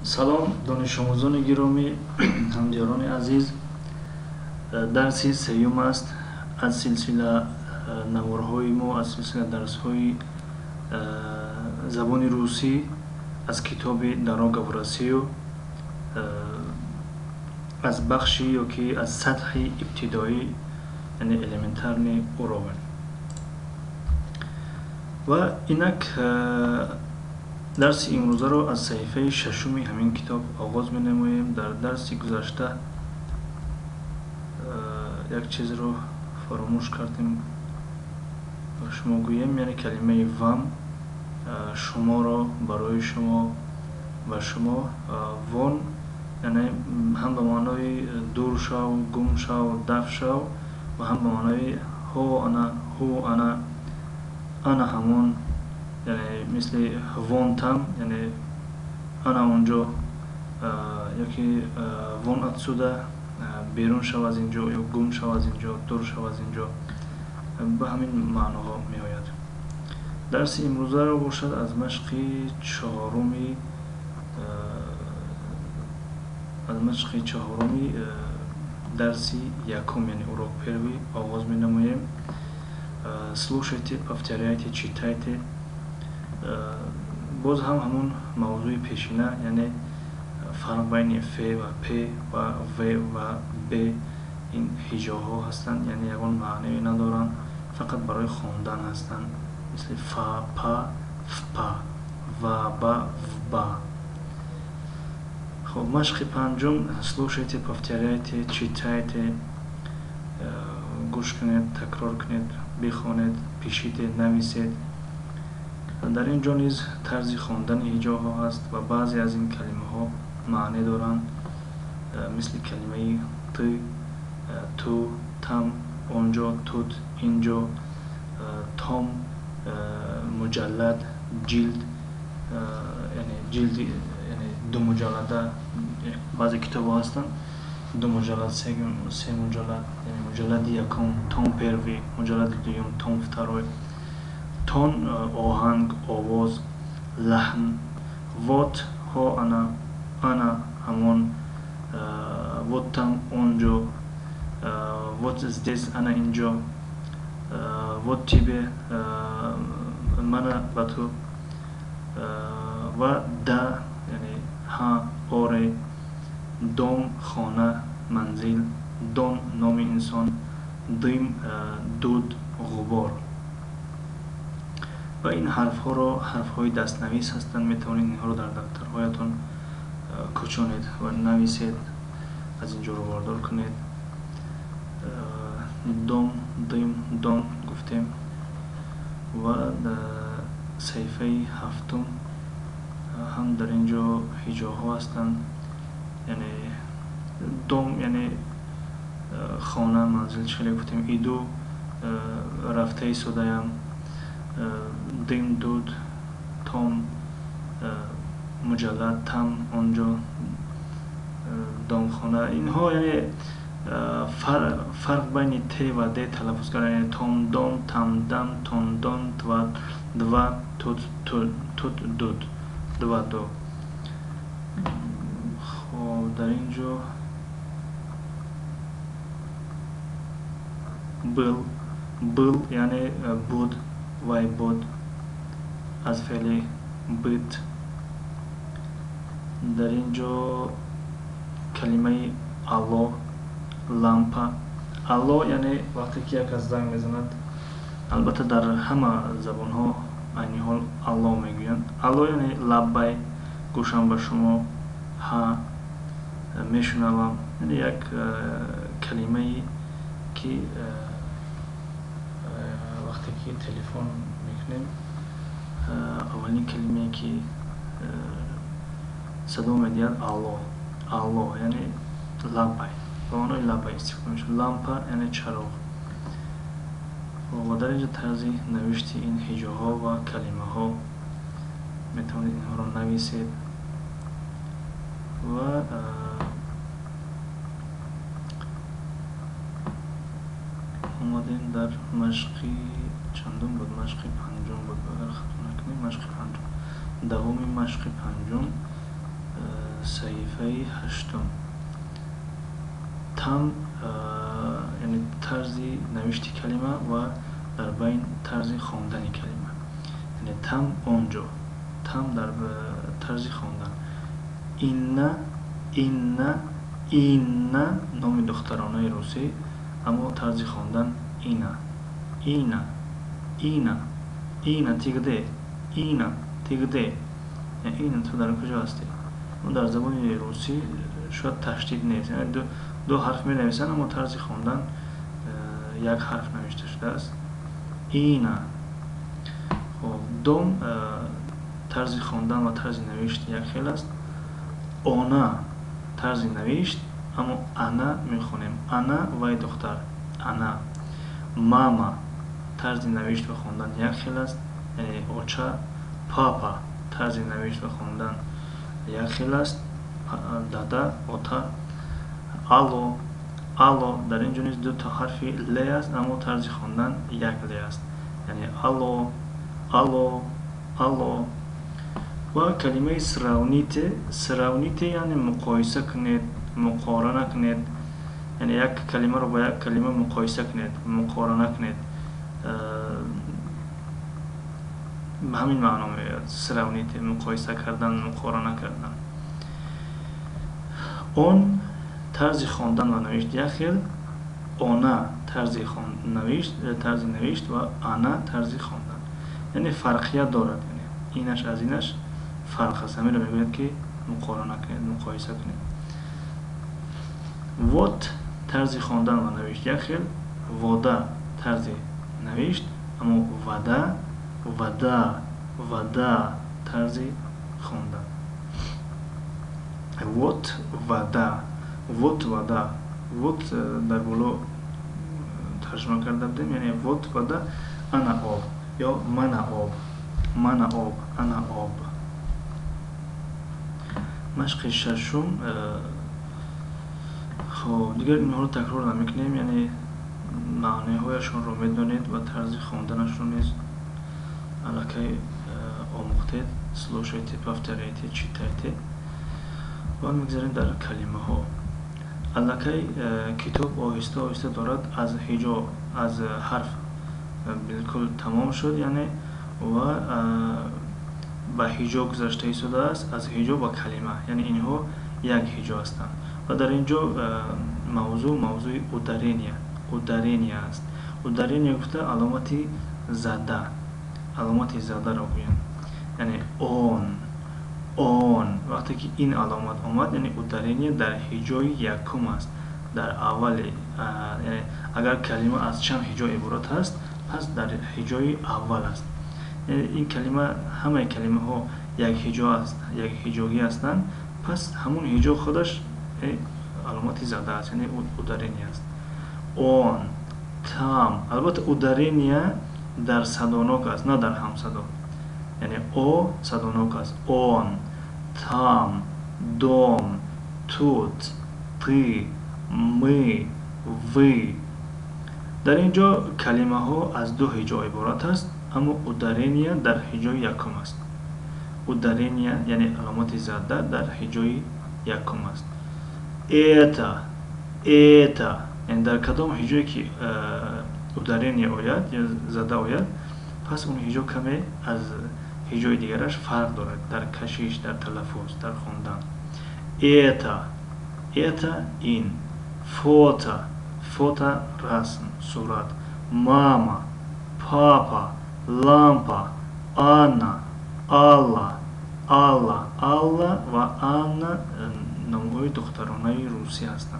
سلام دانش آموزان گرامی همدیاران عزیز. درسی سیوم است از سلسله نوارهای ما، از سلسله درس‌های زبان روسی از کتاب دراگه в Россию از بخشی یا که از سطح ابتدایی یعنی elementárny úroveň. و اینک درس امروزه رو از صفحه ششمی همین کتاب آغاز می‌نماییم. در درسی گذشته یک چیز رو فراموش کردیم شما گوییم، یعنی کلمه вам شما را برای شما و شما وان یعنی هم به معنای دور شو، گم شو، دفع شو و هم به معنای هو انا همون یعنی مثل وانتم یعنی انا اونجا یکی وان اتسوده بیرون شو از اینجا یا گم شو از اینجا، دور شو از اینجا، به همین معناها می آید. درس امروزه رو باشد از مشق چهارمی درسی یکم یعنی урок первый آغاز می نماییم. слушайте, повторяйте, читайте. باز هم همون موضوع پیشینه یعنی فرق بین ف و پ و و و ب این هجاها هستند، یعنی یگان معنی ندارن، فقط برای خواندن هستند، مثل فا پا فپا و با و با. خب مشق پنجم слушайте, повторяйте, читайте. گوش کنید، تکرار کنید، بخوانید، پیشید، نویسید. در اینجا نیز طرز خواندن هجاها هست و بعضی از این کلمه ها معنی دارند، مثل کلمه تی، تو، تم، اونجا، توت، اینجا، تام، مجلد، جلد، یعنی جلد یعنی دو مجلده. بعضی کتاب ها هستند دو مجلد، سه مجلد، یعنی مجلد یکم تام پروی، مجلد دوم تام второй. تون آهنگ، آواز، لحن. вот ها انا همون. вот там اونجا. вот здесь انا اینجا. вот тебе من با تو. و да یعنی ها، آره. دом خانه، منزل. دون نام انسان. دیم دود، غبار. و این حرف ها را حرف های دستنویس هستند، می توانید اینها را در دفترهایتان کوچانید و نویسید، از اینجا رو باردار کنید. دوم، دیم، دون گفتیم. و صفحه هفتم هم در اینجا هجاها هستند، یعنی دوم یعنی خانه، منزل، چلی گفتیم. ایدو رفته ایستاده‌ام. دیم دود، تام مجلد، تم اونجا، دامخانه. اینها یعنی فرق بین ت و د تلفظ کردن، یعنی تام دام، تم دم، تون دون، دوا توت دود، دوا دو. خب در اینجا был یعنی بود، وای بود از فعل بیت. در اینجا کلمه الو، لامپا. الو یعنی وقتی که یک از زنگ میزند، البته در همه زبان ها عینی حال الو میگویند. الو یعنی لبای، گوشم به شما، ها میشنوم. یعنی یک کلمه که وقتی که تلفن میکنیم اولین کلمه که صدا میدهد الو یعنی لبای، به معنای لبای استفاده میشه. لامپا یعنی چراغ. و در اینجا طرز نوشت این هجاها و کلمه ها میتونید اینها رو نویسید. و اومدیم در مشقی چندم بود؟ مشقی پنجم بود. اگر خطا نکنیم مشقی پنجم، دومی مشقی پنجم صحیفه هشتم. تم یعنی طرز نوشت کلمه و در بین طرز خواندن کلمه. یعنی تم اونجا، تم در طرز خواندن. این نام دخترانه روسی، اما طرز خواندن اینا تیگده. این تو در کجا هستی؟ اون در زبان روسی شاید تشدید نیست، یعنی دو حرف می نویسن اما طرز خواندن یک حرف نوشته شده است. اینا. خب دوم طرز خواندن و طرز نوشت یک خیل است. اونا طرز نوشت، اما انا میخونیم. انا وای دختر، انا. ماما طرز نوشت و خواندن یک خیل است، یعنی اوچا. پاپا طرز نوشت و خواندن یک خیل است، دادا، اوتا. آلو در اینجا نیز دو تا حرفی ل است، اما طرز خواندن یک ل است، یعنی آلو. و کلمه سراونیته یعنی مقایسه کنید، مقارنه کنید، یعنی یک کلمه رو با یک کلمه مقایسه کنید، مقارنه کنید. به همین معنا میاد سراونیته، مقایسه کردن، مقارنه کردن. اون طرز خواندن و نوشت یک خیل، اونا طرز نوشت و انا طرز خواندن، یعنی فرقیت دارد، یعنی اینش از اینش فرق است. همین رو میگوید که مقارنه کنید، مقایسه کنید. وات طرز خواندن و نوشت یک خیل، وادا طرز نوشت، اما ودا طرز خواندن. وات در بولو ترجمه کرده بودیم، یعنی وات ودا انا آب یا من آب، انا آب. مشق ششم. خب دیگر اینها رو تکرار نمیکنیم، یعنی معنی هایشون رو میدونید و طرز خواندنشون نیز الکی آموختید. слушайте, повторяйте, читайте. و میگذاریم در کلمه ها. الکی کتاب آهسته دارد از هجا، از حرف بالکل تمام شد، یعنی و به هجا گذشته شده است، از هجا به کلمه، یعنی اینها یک هجا هستند. و در اینجا موضوع اودارینیا است. اودارینیا گفته علامتی زده را گویند، یعنی اون وقتی که این علامت آمد، یعنی اودارینیا در هجای یکم است، در اول. یعنی اگر کلمه از چند هجا عبارت است، پس در هجای اول است. یعنی این کلمه، همه کلمه ها یک هجا است، یک هجایی هستند، پس همون هجا خودش علامتی زده است، یعنی اودارینیا است. اون تام، البته اودارینیا در صدانوک است، نه در هم صدا، یعنی او صدانوک است. اون تام، دوم، توت، تی، می، وی. در اینجا کلمه ها از دو هجا عبارت است، اما اودارینیا در هجای یکم است. اودارینیا یعنی علامت زده در هجای یکم است. ایتا یعنی در کدام هجایی که اودارینیا آید یا زده آید، پس اون هجا کمی از هجای دیگرش فرق دارد در کشش، در تلفظ، در خواندن. ایتا این. فوتا رسم، صورت. ماما، پاپا، لامپا، آنا، آلا و آنا نام‌های دخترانه روسی هستند.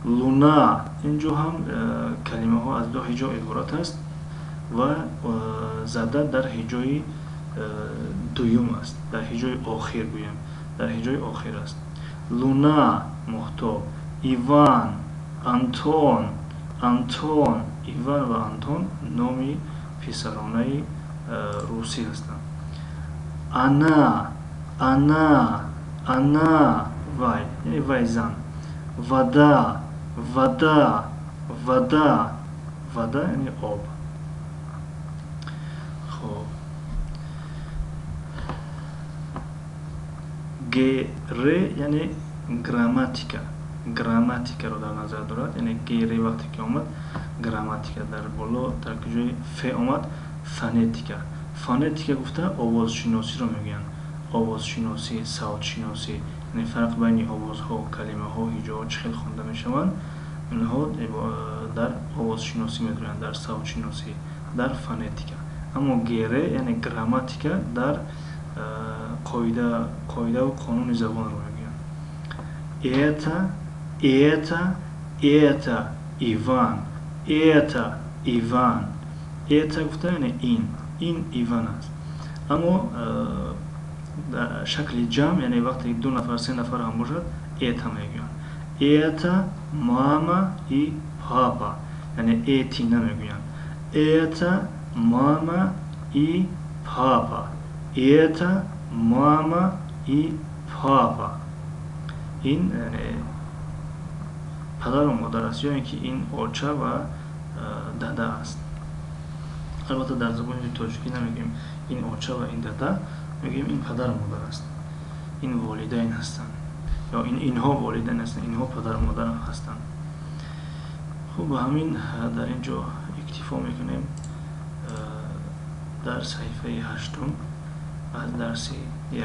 لونا، اینجا هم کلمه ها از دو هجا عبارت است و زده در هجای دوم است، در هجای آخر گویم، در هجای آخر است. لونا محتاب. ایوان، انتون. ایوان و انتون نامی پسرانه روسی هستند. انا وای، یعنی وای زن. ودا یعنی آب. خب گره یعنی گراماتیکا رو در نظر دارد، یعنی گره وقتی که آمد گراماتیکا، در بالا در جای ف آمد فونتیکا. فونتیکا گفته آواز شناسی رو میگن، آواز شناسی، صوت شناسی، یعنی فرق بین آوازها و کلمه ها، هجاها چه خیلی خوانده میشوند، اینها در آواز شناسی میگویند، در صوت شناسی، در فونتیکا. اما گره یعنی گراماتیکا در قاعده و قانون زبان رو میگن. ایتا ایوان، ایتا گفته یعنی این ایوان است. اما در شکل جمع یعنی وقتی 2 نفر 3 نفر هم باشد ایتا میگن. ایتا ماما ای پاپا، یعنی ایتی نمیگوین. ایتا ماما ای پاپا، ایتا ماما ای پاپا. این یعنی پدر و مادر است، یا اینکه این اوچه و داده است. البته در زبان تاجیکی نمیگیم این اوچه و این داده، میگیم این پدر و مادر است، این والدین هستند، یا اینها والدین هستند، اینها پدر و مادر هستند. خب با همین در اینجا اکتفا میکنیم در صحیفه 8 از درس 1.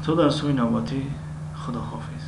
تا درس های نوبتی، خدا حافظ.